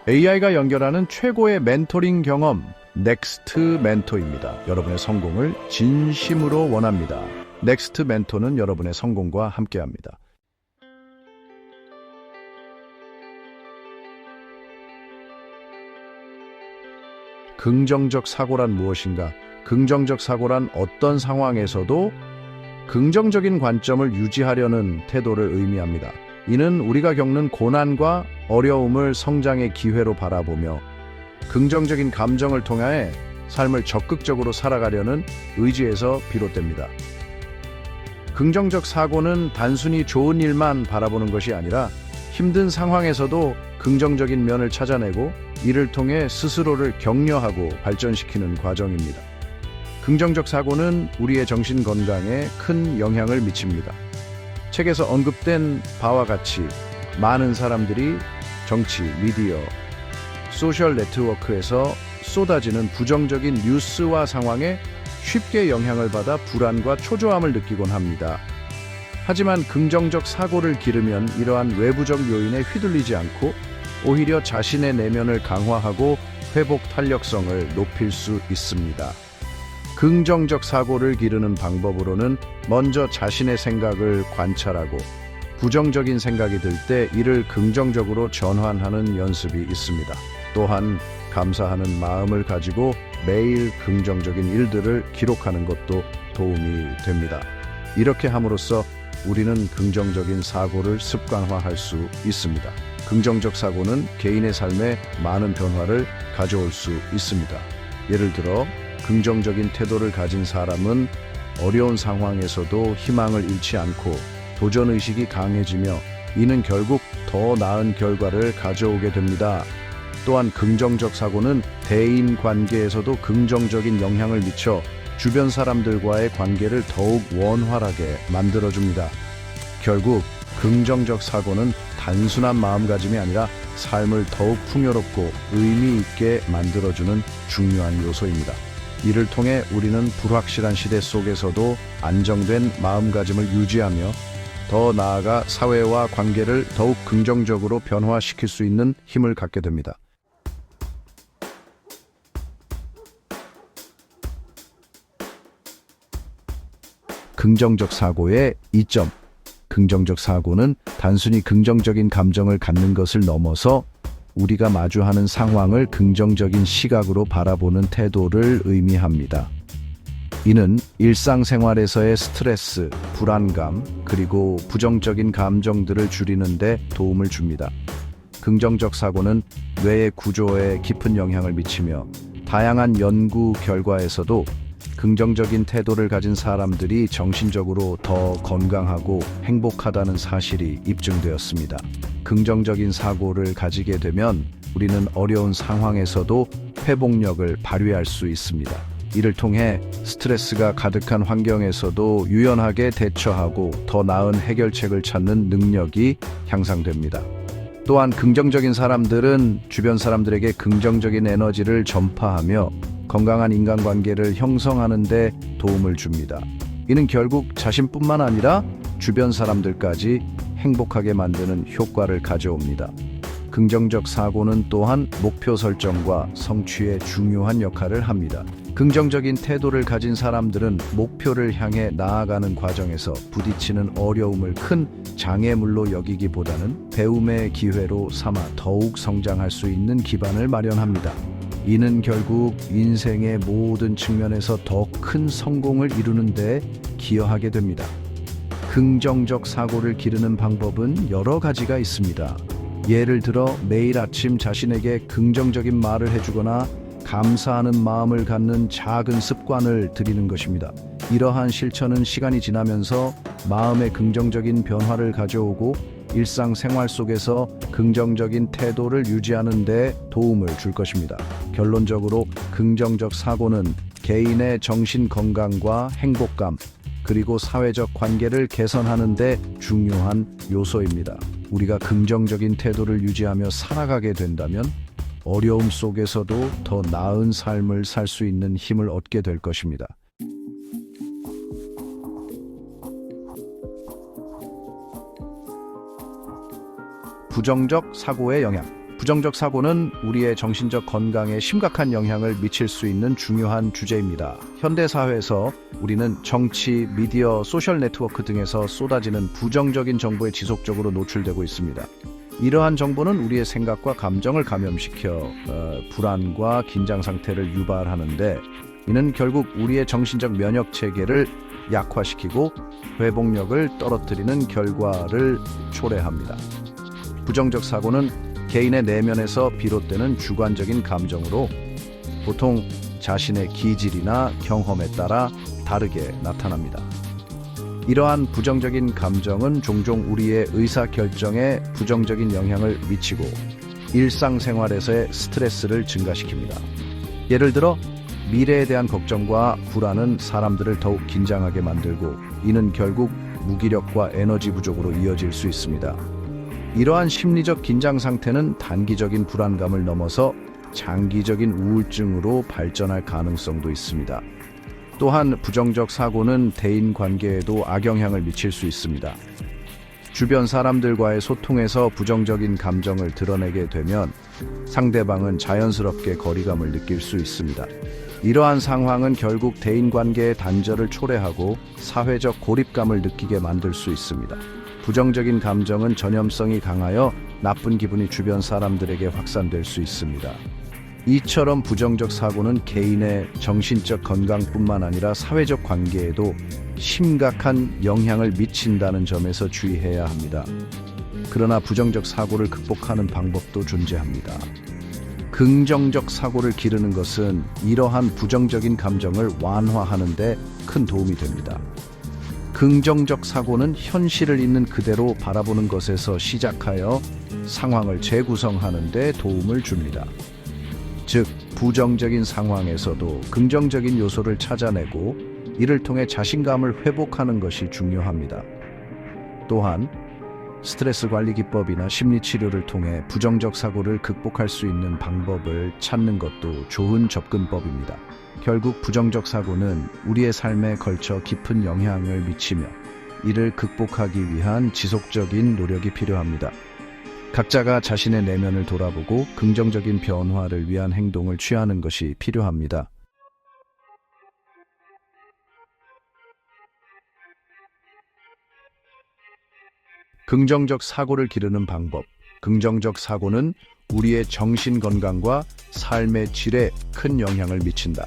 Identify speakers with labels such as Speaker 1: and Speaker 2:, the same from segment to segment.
Speaker 1: AI가 연결하는 최고의 멘토링 경험, 넥스트 멘토입니다. 여러분의 성공을 진심으로 원합니다. 넥스트 멘토는 여러분의 성공과 함께합니다. 긍정적 사고란 무엇인가? 긍정적 사고란 어떤 상황에서도 긍정적인 관점을 유지하려는 태도를 의미합니다. 이는 우리가 겪는 고난과 어려움을 성장의 기회로 바라보며 긍정적인 감정을 통해 삶을 적극적으로 살아가려는 의지에서 비롯됩니다. 긍정적 사고는 단순히 좋은 일만 바라보는 것이 아니라 힘든 상황에서도 긍정적인 면을 찾아내고 이를 통해 스스로를 격려하고 발전시키는 과정입니다. 긍정적 사고는 우리의 정신 건강에 큰 영향을 미칩니다. 책에서 언급된 바와 같이 많은 사람들이 정치, 미디어, 소셜 네트워크에서 쏟아지는 부정적인 뉴스와 상황에 쉽게 영향을 받아 불안과 초조함을 느끼곤 합니다. 하지만 긍정적 사고를 기르면 이러한 외부적 요인에 휘둘리지 않고 오히려 자신의 내면을 강화하고 회복 탄력성을 높일 수 있습니다. 긍정적 사고를 기르는 방법으로는 먼저 자신의 생각을 관찰하고 부정적인 생각이 들 때 이를 긍정적으로 전환하는 연습이 있습니다. 또한 감사하는 마음을 가지고 매일 긍정적인 일들을 기록하는 것도 도움이 됩니다. 이렇게 함으로써 우리는 긍정적인 사고를 습관화할 수 있습니다. 긍정적 사고는 개인의 삶에 많은 변화를 가져올 수 있습니다. 예를 들어 긍정적인 태도를 가진 사람은 어려운 상황에서도 희망을 잃지 않고 도전의식이 강해지며 이는 결국 더 나은 결과를 가져오게 됩니다. 또한 긍정적 사고는 대인 관계에서도 긍정적인 영향을 미쳐 주변 사람들과의 관계를 더욱 원활하게 만들어줍니다. 결국 긍정적 사고는 단순한 마음가짐이 아니라 삶을 더욱 풍요롭고 의미 있게 만들어주는 중요한 요소입니다. 이를 통해 우리는 불확실한 시대 속에서도 안정된 마음가짐을 유지하며 더 나아가 사회와 관계를 더욱 긍정적으로 변화시킬 수 있는 힘을 갖게 됩니다. 긍정적 사고의 이점. 긍정적 사고는 단순히 긍정적인 감정을 갖는 것을 넘어서 우리가 마주하는 상황을 긍정적인 시각으로 바라보는 태도를 의미합니다. 이는 일상생활에서의 스트레스, 불안감, 그리고 부정적인 감정들을 줄이는 데 도움을 줍니다. 긍정적 사고는 뇌의 구조에 깊은 영향을 미치며 다양한 연구 결과에서도 긍정적인 태도를 가진 사람들이 정신적으로 더 건강하고 행복하다는 사실이 입증되었습니다. 긍정적인 사고를 가지게 되면 우리는 어려운 상황에서도 회복력을 발휘할 수 있습니다. 이를 통해 스트레스가 가득한 환경에서도 유연하게 대처하고 더 나은 해결책을 찾는 능력이 향상됩니다. 또한 긍정적인 사람들은 주변 사람들에게 긍정적인 에너지를 전파하며 건강한 인간관계를 형성하는 데 도움을 줍니다. 이는 결국 자신뿐만 아니라 주변 사람들까지 행복하게 만드는 효과를 가져옵니다. 긍정적 사고는 또한 목표 설정과 성취에 중요한 역할을 합니다. 긍정적인 태도를 가진 사람들은 목표를 향해 나아가는 과정에서 부딪히는 어려움을 큰 장애물로 여기기보다는 배움의 기회로 삼아 더욱 성장할 수 있는 기반을 마련합니다. 이는 결국 인생의 모든 측면에서 더 큰 성공을 이루는 데 기여하게 됩니다. 긍정적 사고를 기르는 방법은 여러 가지가 있습니다. 예를 들어 매일 아침 자신에게 긍정적인 말을 해주거나 감사하는 마음을 갖는 작은 습관을 들이는 것입니다. 이러한 실천은 시간이 지나면서 마음의 긍정적인 변화를 가져오고 일상생활 속에서 긍정적인 태도를 유지하는 데 도움을 줄 것입니다. 결론적으로 긍정적 사고는 개인의 정신 건강과 행복감, 그리고 사회적 관계를 개선하는 데 중요한 요소입니다. 우리가 긍정적인 태도를 유지하며 살아가게 된다면 어려움 속에서도 더 나은 삶을 살 수 있는 힘을 얻게 될 것입니다. 부정적 사고의 영향. 부정적 사고는 우리의 정신적 건강에 심각한 영향을 미칠 수 있는 중요한 주제입니다. 현대 사회에서 우리는 정치, 미디어, 소셜 네트워크 등에서 쏟아지는 부정적인 정보에 지속적으로 노출되고 있습니다. 이러한 정보는 우리의 생각과 감정을 감염시켜 불안과 긴장 상태를 유발하는데, 이는 결국 우리의 정신적 면역 체계를 약화시키고 회복력을 떨어뜨리는 결과를 초래합니다. 부정적 사고는 개인의 내면에서 비롯되는 주관적인 감정으로 보통 자신의 기질이나 경험에 따라 다르게 나타납니다. 이러한 부정적인 감정은 종종 우리의 의사결정에 부정적인 영향을 미치고 일상생활에서의 스트레스를 증가시킵니다. 예를 들어 미래에 대한 걱정과 불안은 사람들을 더욱 긴장하게 만들고, 이는 결국 무기력과 에너지 부족으로 이어질 수 있습니다. 이러한 심리적 긴장 상태는 단기적인 불안감을 넘어서 장기적인 우울증으로 발전할 가능성도 있습니다. 또한 부정적 사고는 대인 관계에도 악영향을 미칠 수 있습니다. 주변 사람들과의 소통에서 부정적인 감정을 드러내게 되면 상대방은 자연스럽게 거리감을 느낄 수 있습니다. 이러한 상황은 결국 대인 관계의 단절을 초래하고 사회적 고립감을 느끼게 만들 수 있습니다. 부정적인 감정은 전염성이 강하여 나쁜 기분이 주변 사람들에게 확산될 수 있습니다. 이처럼 부정적 사고는 개인의 정신적 건강뿐만 아니라 사회적 관계에도 심각한 영향을 미친다는 점에서 주의해야 합니다. 그러나 부정적 사고를 극복하는 방법도 존재합니다. 긍정적 사고를 기르는 것은 이러한 부정적인 감정을 완화하는 데 큰 도움이 됩니다. 긍정적 사고는 현실을 있는 그대로 바라보는 것에서 시작하여 상황을 재구성하는 데 도움을 줍니다. 즉, 부정적인 상황에서도 긍정적인 요소를 찾아내고 이를 통해 자신감을 회복하는 것이 중요합니다. 또한 스트레스 관리 기법이나 심리 치료를 통해 부정적 사고를 극복할 수 있는 방법을 찾는 것도 좋은 접근법입니다. 결국 부정적 사고는 우리의 삶에 걸쳐 깊은 영향을 미치며 이를 극복하기 위한 지속적인 노력이 필요합니다. 각자가 자신의 내면을 돌아보고 긍정적인 변화를 위한 행동을 취하는 것이 필요합니다. 긍정적 사고를 기르는 방법. 긍정적 사고는 우리의 정신 건강과 삶의 질에 큰 영향을 미친다.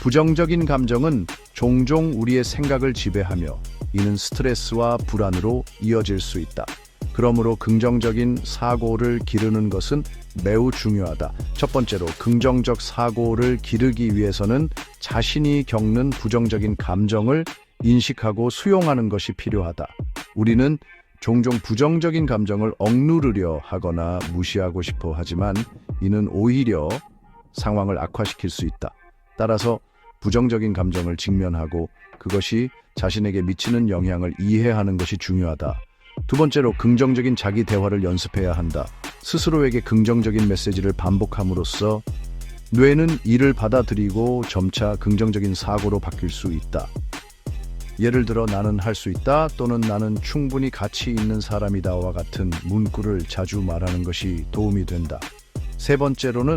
Speaker 1: 부정적인 감정은 종종 우리의 생각을 지배하며 이는 스트레스와 불안으로 이어질 수 있다. 그러므로 긍정적인 사고를 기르는 것은 매우 중요하다. 첫 번째로, 긍정적 사고를 기르기 위해서는 자신이 겪는 부정적인 감정을 인식하고 수용하는 것이 필요하다. 우리는 종종 부정적인 감정을 억누르려 하거나 무시하고 싶어 하지만 이는 오히려 상황을 악화시킬 수 있다. 따라서 부정적인 감정을 직면하고 그것이 자신에게 미치는 영향을 이해하는 것이 중요하다. 두 번째로, 긍정적인 자기 대화를 연습해야 한다. 스스로에게 긍정적인 메시지를 반복함으로써 뇌는 이를 받아들이고 점차 긍정적인 사고로 바뀔 수 있다. 예를 들어 나는 할 수 있다 또는 나는 충분히 가치 있는 사람이다와 같은 문구를 자주 말하는 것이 도움이 된다. 세 번째로는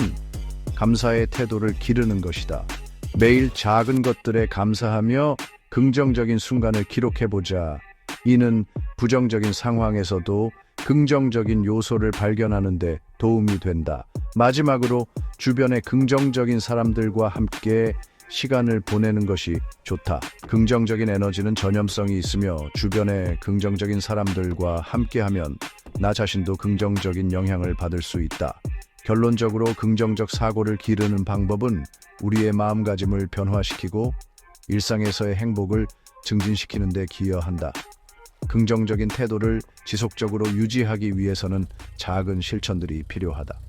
Speaker 1: 감사의 태도를 기르는 것이다. 매일 작은 것들에 감사하며 긍정적인 순간을 기록해보자. 이는 부정적인 상황에서도 긍정적인 요소를 발견하는 데 도움이 된다. 마지막으로 주변의 긍정적인 사람들과 함께 시간을 보내는 것이 좋다. 긍정적인 에너지는 전염성이 있으며 주변의 긍정적인 사람들과 함께하면 나 자신도 긍정적인 영향을 받을 수 있다. 결론적으로 긍정적 사고를 기르는 방법은 우리의 마음가짐을 변화시키고 일상에서의 행복을 증진시키는 데 기여한다. 긍정적인 태도를 지속적으로 유지하기 위해서는 작은 실천들이 필요하다.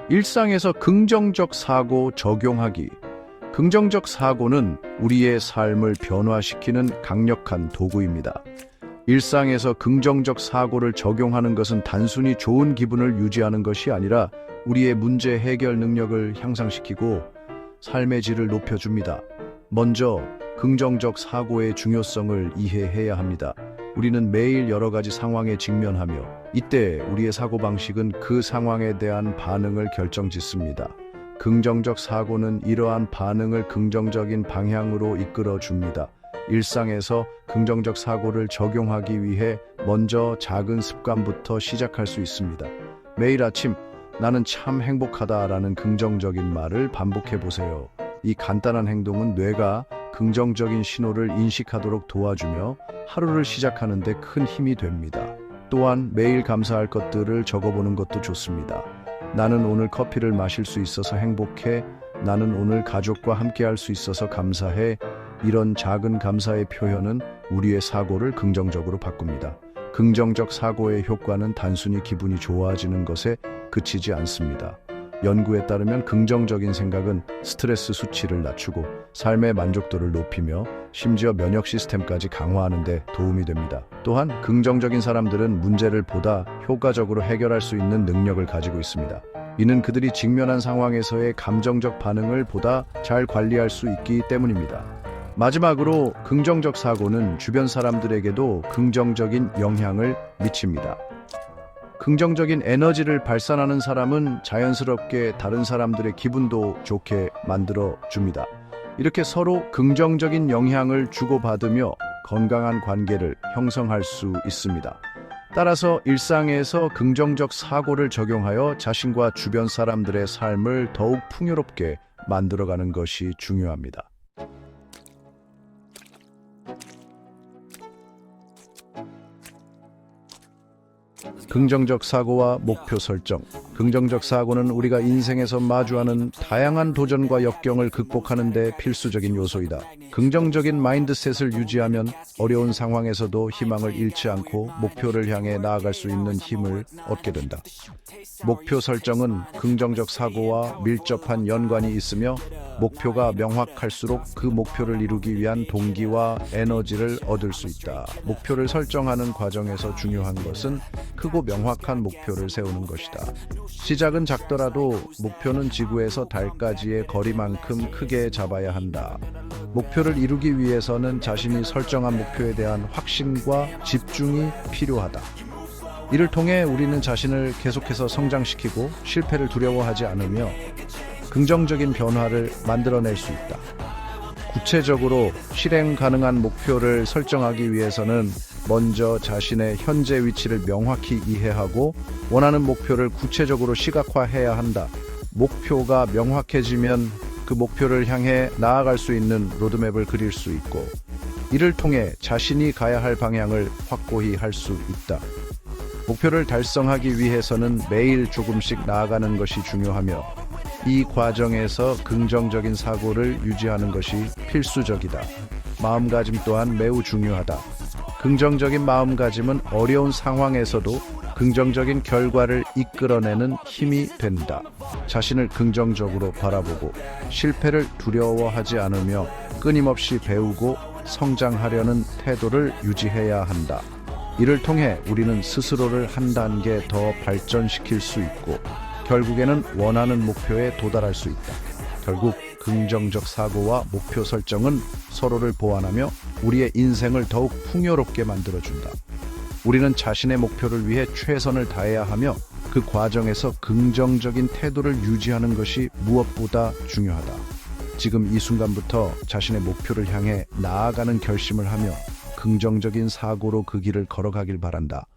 Speaker 1: 일상에서 긍정적 사고 적용하기. 긍정적 사고는 우리의 삶을 변화시키는 강력한 도구입니다. 일상에서 긍정적 사고를 적용하는 것은 단순히 좋은 기분을 유지하는 것이 아니라 우리의 문제 해결 능력을 향상시키고 삶의 질을 높여줍니다. 먼저 긍정적 사고의 중요성을 이해해야 합니다. 우리는 매일 여러 가지 상황에 직면하며 이때 우리의 사고방식은 그 상황에 대한 반응을 결정짓습니다. 긍정적 사고는 이러한 반응을 긍정적인 방향으로 이끌어 줍니다. 일상에서 긍정적 사고를 적용하기 위해 먼저 작은 습관부터 시작할 수 있습니다. 매일 아침 나는 참 행복하다라는 긍정적인 말을 반복해 보세요. 이 간단한 행동은 뇌가 긍정적인 신호를 인식하도록 도와주며 하루를 시작하는 데 큰 힘이 됩니다. 또한 매일 감사할 것들을 적어보는 것도 좋습니다. 나는 오늘 커피를 마실 수 있어서 행복해. 나는 오늘 가족과 함께할 수 있어서 감사해. 이런 작은 감사의 표현은 우리의 사고를 긍정적으로 바꿉니다. 긍정적 사고의 효과는 단순히 기분이 좋아지는 것에 그치지 않습니다. 연구에 따르면 긍정적인 생각은 스트레스 수치를 낮추고 삶의 만족도를 높이며 심지어 면역 시스템까지 강화하는 데 도움이 됩니다. 또한 긍정적인 사람들은 문제를 보다 효과적으로 해결할 수 있는 능력을 가지고 있습니다. 이는 그들이 직면한 상황에서의 감정적 반응을 보다 잘 관리할 수 있기 때문입니다. 마지막으로 긍정적 사고는 주변 사람들에게도 긍정적인 영향을 미칩니다. 긍정적인 에너지를 발산하는 사람은 자연스럽게 다른 사람들의 기분도 좋게 만들어 줍니다. 이렇게 서로 긍정적인 영향을 주고받으며 건강한 관계를 형성할 수 있습니다. 따라서 일상에서 긍정적 사고를 적용하여 자신과 주변 사람들의 삶을 더욱 풍요롭게 만들어가는 것이 중요합니다. 긍정적 사고와 목표 설정. 긍정적 사고는 우리가 인생에서 마주하는 다양한 도전과 역경을 극복하는 데 필수적인 요소이다. 긍정적인 마인드셋을 유지하면 어려운 상황에서도 희망을 잃지 않고 목표를 향해 나아갈 수 있는 힘을 얻게 된다. 목표 설정은 긍정적 사고와 밀접한 연관이 있으며 목표가 명확할수록 그 목표를 이루기 위한 동기와 에너지를 얻을 수 있다. 목표를 설정하는 과정에서 중요한 것은 크고 명확한 목표를 세우는 것이다. 시작은 작더라도 목표는 지구에서 달까지의 거리만큼 크게 잡아야 한다. 목표를 이루기 위해서는 자신이 설정한 목표에 대한 확신과 집중이 필요하다. 이를 통해 우리는 자신을 계속해서 성장시키고 실패를 두려워하지 않으며 긍정적인 변화를 만들어낼 수 있다. 구체적으로 실행 가능한 목표를 설정하기 위해서는 먼저 자신의 현재 위치를 명확히 이해하고 원하는 목표를 구체적으로 시각화해야 한다. 목표가 명확해지면 그 목표를 향해 나아갈 수 있는 로드맵을 그릴 수 있고 이를 통해 자신이 가야 할 방향을 확고히 할 수 있다. 목표를 달성하기 위해서는 매일 조금씩 나아가는 것이 중요하며 이 과정에서 긍정적인 사고를 유지하는 것이 필수적이다. 마음가짐 또한 매우 중요하다. 긍정적인 마음가짐은 어려운 상황에서도 긍정적인 결과를 이끌어내는 힘이 된다. 자신을 긍정적으로 바라보고 실패를 두려워하지 않으며 끊임없이 배우고 성장하려는 태도를 유지해야 한다. 이를 통해 우리는 스스로를 한 단계 더 발전시킬 수 있고 결국에는 원하는 목표에 도달할 수 있다. 결국 긍정적 사고와 목표 설정은 서로를 보완하며 우리의 인생을 더욱 풍요롭게 만들어준다. 우리는 자신의 목표를 위해 최선을 다해야 하며 그 과정에서 긍정적인 태도를 유지하는 것이 무엇보다 중요하다. 지금 이 순간부터 자신의 목표를 향해 나아가는 결심을 하며 긍정적인 사고로 그 길을 걸어가길 바란다.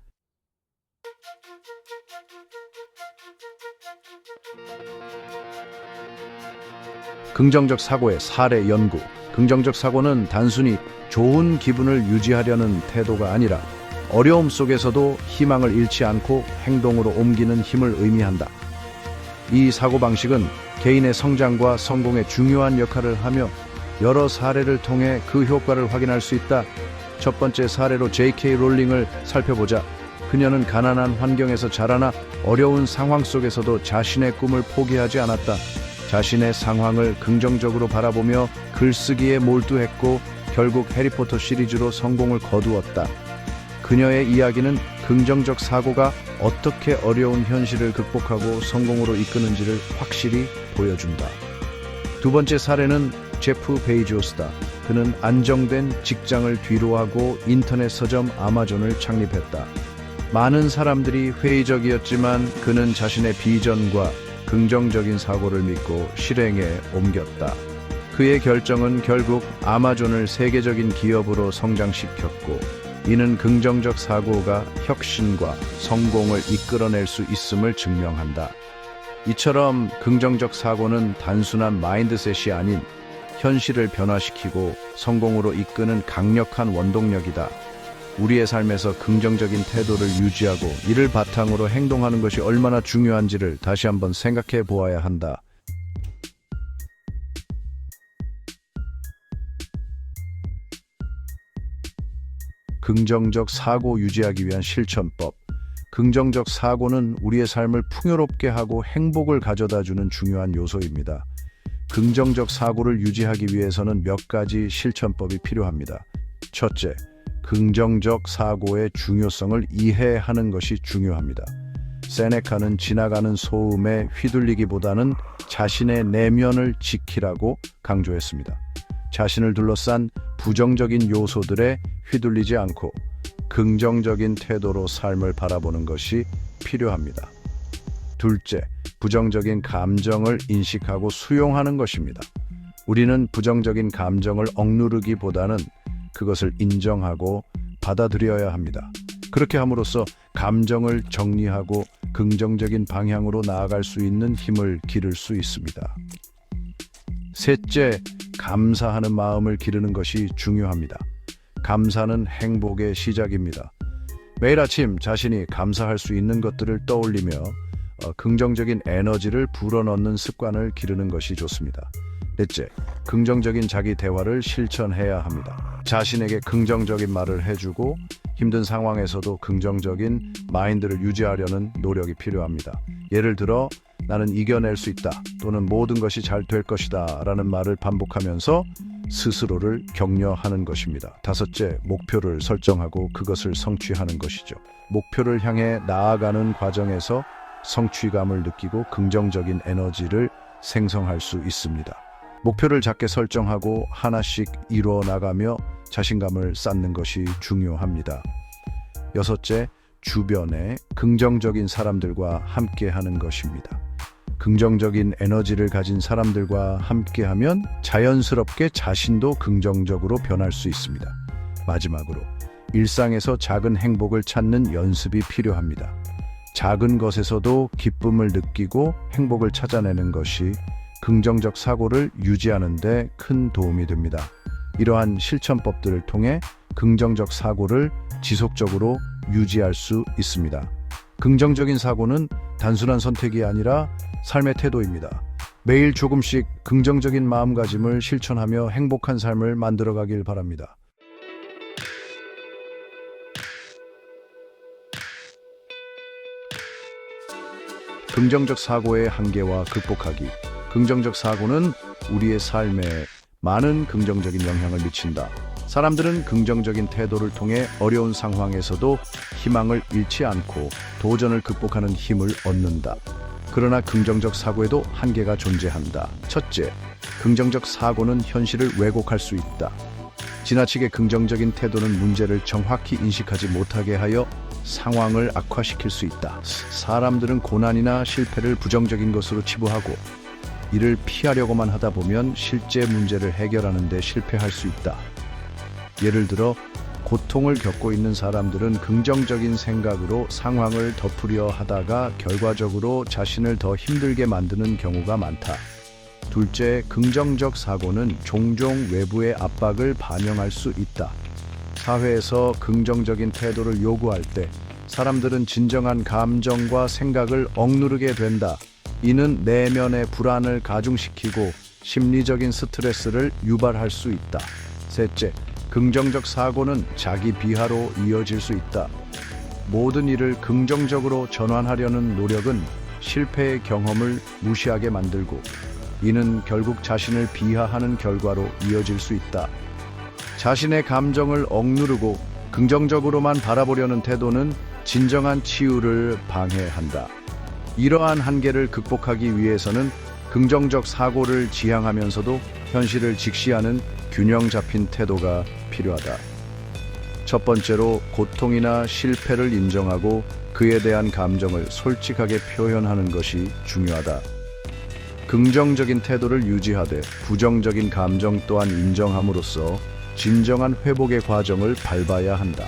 Speaker 1: 긍정적 사고의 사례 연구. 긍정적 사고는 단순히 좋은 기분을 유지하려는 태도가 아니라 어려움 속에서도 희망을 잃지 않고 행동으로 옮기는 힘을 의미한다. 이 사고방식은 개인의 성장과 성공에 중요한 역할을 하며 여러 사례를 통해 그 효과를 확인할 수 있다. 첫 번째 사례로 J.K. 롤링을 살펴보자. 그녀는 가난한 환경에서 자라나 어려운 상황 속에서도 자신의 꿈을 포기하지 않았다. 자신의 상황을 긍정적으로 바라보며 글쓰기에 몰두했고 결국 해리포터 시리즈로 성공을 거두었다. 그녀의 이야기는 긍정적 사고가 어떻게 어려운 현실을 극복하고 성공으로 이끄는지를 확실히 보여준다. 두 번째 사례는 제프 베이조스다. 그는 안정된 직장을 뒤로하고 인터넷 서점 아마존을 창립했다. 많은 사람들이 회의적이었지만 그는 자신의 비전과 긍정적인 사고를 믿고 실행에 옮겼다. 그의 결정은 결국 아마존을 세계적인 기업으로 성장시켰고, 이는 긍정적 사고가 혁신과 성공을 이끌어낼 수 있음을 증명한다. 이처럼 긍정적 사고는 단순한 마인드셋이 아닌 현실을 변화시키고 성공으로 이끄는 강력한 원동력이다. 우리의 삶에서 긍정적인 태도를 유지하고 이를 바탕으로 행동하는 것이 얼마나 중요한지를 다시 한번 생각해 보아야 한다. 긍정적 사고 유지하기 위한 실천법. 긍정적 사고는 우리의 삶을 풍요롭게 하고 행복을 가져다주는 중요한 요소입니다. 긍정적 사고를 유지하기 위해서는 몇 가지 실천법이 필요합니다. 첫째, 긍정적 사고의 중요성을 이해하는 것이 중요합니다. 세네카는 지나가는 소음에 휘둘리기보다는 자신의 내면을 지키라고 강조했습니다. 자신을 둘러싼 부정적인 요소들에 휘둘리지 않고 긍정적인 태도로 삶을 바라보는 것이 필요합니다. 둘째, 부정적인 감정을 인식하고 수용하는 것입니다. 우리는 부정적인 감정을 억누르기보다는 그것을 인정하고 받아들여야 합니다. 그렇게 함으로써 감정을 정리하고 긍정적인 방향으로 나아갈 수 있는 힘을 기를 수 있습니다. 셋째, 감사하는 마음을 기르는 것이 중요합니다. 감사는 행복의 시작입니다. 매일 아침 자신이 감사할 수 있는 것들을 떠올리며 긍정적인 에너지를 불어넣는 습관을 기르는 것이 좋습니다. 넷째, 긍정적인 자기 대화를 실천해야 합니다. 자신에게 긍정적인 말을 해주고 힘든 상황에서도 긍정적인 마인드를 유지하려는 노력이 필요합니다. 예를 들어, 나는 이겨낼 수 있다 또는 모든 것이 잘 될 것이다 라는 말을 반복하면서 스스로를 격려하는 것입니다. 다섯째, 목표를 설정하고 그것을 성취하는 것이죠. 목표를 향해 나아가는 과정에서 성취감을 느끼고 긍정적인 에너지를 생성할 수 있습니다. 목표를 작게 설정하고 하나씩 이루어 나가며 자신감을 쌓는 것이 중요합니다. 여섯째, 주변에 긍정적인 사람들과 함께하는 것입니다. 긍정적인 에너지를 가진 사람들과 함께하면 자연스럽게 자신도 긍정적으로 변할 수 있습니다. 마지막으로, 일상에서 작은 행복을 찾는 연습이 필요합니다. 작은 것에서도 기쁨을 느끼고 행복을 찾아내는 것이 긍정적 사고를 유지하는 데 큰 도움이 됩니다. 이러한 실천법들을 통해 긍정적 사고를 지속적으로 유지할 수 있습니다. 긍정적인 사고는 단순한 선택이 아니라 삶의 태도입니다. 매일 조금씩 긍정적인 마음가짐을 실천하며 행복한 삶을 만들어가길 바랍니다. 긍정적 사고의 한계와 극복하기. 긍정적 사고는 우리의 삶에 많은 긍정적인 영향을 미친다. 사람들은 긍정적인 태도를 통해 어려운 상황에서도 희망을 잃지 않고 도전을 극복하는 힘을 얻는다. 그러나 긍정적 사고에도 한계가 존재한다. 첫째, 긍정적 사고는 현실을 왜곡할 수 있다. 지나치게 긍정적인 태도는 문제를 정확히 인식하지 못하게 하여 상황을 악화시킬 수 있다. 사람들은 고난이나 실패를 부정적인 것으로 치부하고 이를 피하려고만 하다 보면 실제 문제를 해결하는 데 실패할 수 있다. 예를 들어, 고통을 겪고 있는 사람들은 긍정적인 생각으로 상황을 덮으려 하다가 결과적으로 자신을 더 힘들게 만드는 경우가 많다. 둘째, 긍정적 사고는 종종 외부의 압박을 반영할 수 있다. 사회에서 긍정적인 태도를 요구할 때 사람들은 진정한 감정과 생각을 억누르게 된다. 이는 내면의 불안을 가중시키고 심리적인 스트레스를 유발할 수 있다. 셋째, 긍정적 사고는 자기 비하로 이어질 수 있다. 모든 일을 긍정적으로 전환하려는 노력은 실패의 경험을 무시하게 만들고 이는 결국 자신을 비하하는 결과로 이어질 수 있다. 자신의 감정을 억누르고 긍정적으로만 바라보려는 태도는 진정한 치유를 방해한다. 이러한 한계를 극복하기 위해서는 긍정적 사고를 지향하면서도 현실을 직시하는 균형 잡힌 태도가 필요하다. 첫 번째로 고통이나 실패를 인정하고 그에 대한 감정을 솔직하게 표현하는 것이 중요하다. 긍정적인 태도를 유지하되 부정적인 감정 또한 인정함으로써 진정한 회복의 과정을 밟아야 한다.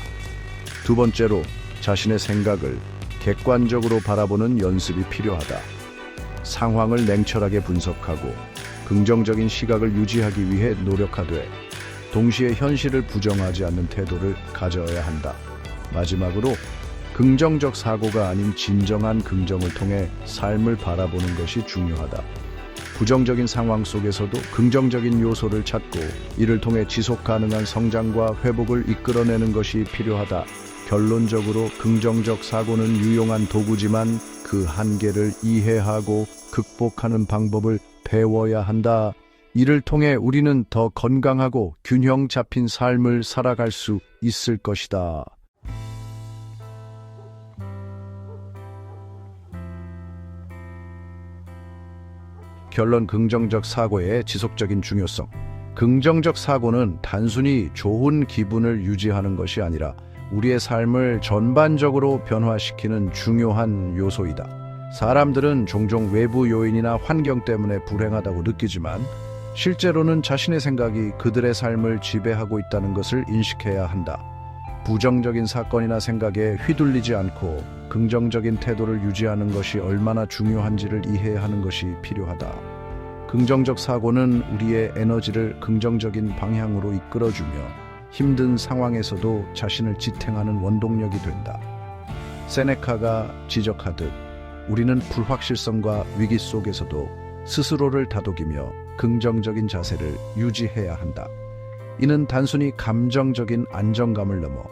Speaker 1: 두 번째로 자신의 생각을 객관적으로 바라보는 연습이 필요하다. 상황을 냉철하게 분석하고 긍정적인 시각을 유지하기 위해 노력하되 동시에 현실을 부정하지 않는 태도를 가져야 한다. 마지막으로 긍정적 사고가 아닌 진정한 긍정을 통해 삶을 바라보는 것이 중요하다. 부정적인 상황 속에서도 긍정적인 요소를 찾고 이를 통해 지속 가능한 성장과 회복을 이끌어내는 것이 필요하다. 결론적으로 긍정적 사고는 유용한 도구지만 그 한계를 이해하고 극복하는 방법을 배워야 한다. 이를 통해 우리는 더 건강하고 균형 잡힌 삶을 살아갈 수 있을 것이다. 결론: 긍정적 사고의 지속적인 중요성. 긍정적 사고는 단순히 좋은 기분을 유지하는 것이 아니라 우리의 삶을 전반적으로 변화시키는 중요한 요소이다. 사람들은 종종 외부 요인이나 환경 때문에 불행하다고 느끼지만 실제로는 자신의 생각이 그들의 삶을 지배하고 있다는 것을 인식해야 한다. 부정적인 사건이나 생각에 휘둘리지 않고 긍정적인 태도를 유지하는 것이 얼마나 중요한지를 이해하는 것이 필요하다. 긍정적 사고는 우리의 에너지를 긍정적인 방향으로 이끌어주며 힘든 상황에서도 자신을 지탱하는 원동력이 된다. 세네카가 지적하듯 우리는 불확실성과 위기 속에서도 스스로를 다독이며 긍정적인 자세를 유지해야 한다. 이는 단순히 감정적인 안정감을 넘어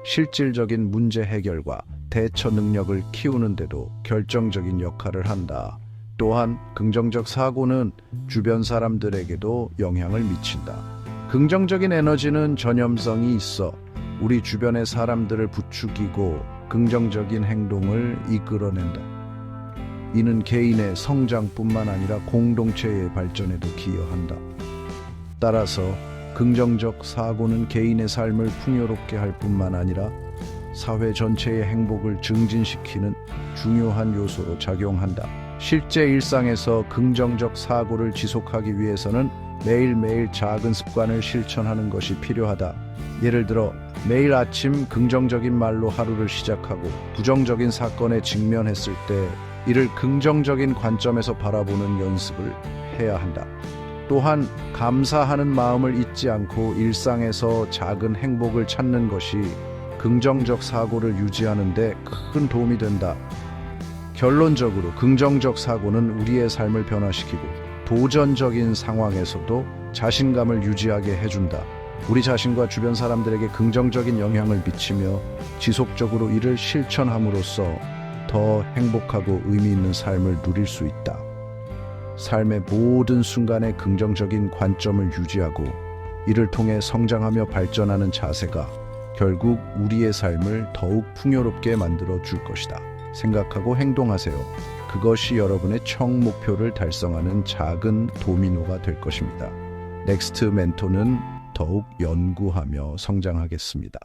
Speaker 1: 실질적인 문제 해결과 대처 능력을 키우는 데도 결정적인 역할을 한다. 또한 긍정적 사고는 주변 사람들에게도 영향을 미친다. 긍정적인 에너지는 전염성이 있어 우리 주변의 사람들을 부추기고 긍정적인 행동을 이끌어낸다. 이는 개인의 성장뿐만 아니라 공동체의 발전에도 기여한다. 따라서 긍정적 사고는 개인의 삶을 풍요롭게 할 뿐만 아니라 사회 전체의 행복을 증진시키는 중요한 요소로 작용한다. 실제 일상에서 긍정적 사고를 지속하기 위해서는 매일매일 작은 습관을 실천하는 것이 필요하다. 예를 들어 매일 아침 긍정적인 말로 하루를 시작하고 부정적인 사건에 직면했을 때 이를 긍정적인 관점에서 바라보는 연습을 해야 한다. 또한 감사하는 마음을 잊지 않고 일상에서 작은 행복을 찾는 것이 긍정적 사고를 유지하는 데 큰 도움이 된다. 결론적으로 긍정적 사고는 우리의 삶을 변화시키고 도전적인 상황에서도 자신감을 유지하게 해준다. 우리 자신과 주변 사람들에게 긍정적인 영향을 미치며 지속적으로 이를 실천함으로써 더 행복하고 의미 있는 삶을 누릴 수 있다. 삶의 모든 순간에 긍정적인 관점을 유지하고 이를 통해 성장하며 발전하는 자세가 결국 우리의 삶을 더욱 풍요롭게 만들어 줄 것이다. 생각하고 행동하세요. 그것이 여러분의 청 목표를 달성하는 작은 도미노가 될 것입니다. 넥스트 멘토는 더욱 연구하며 성장하겠습니다.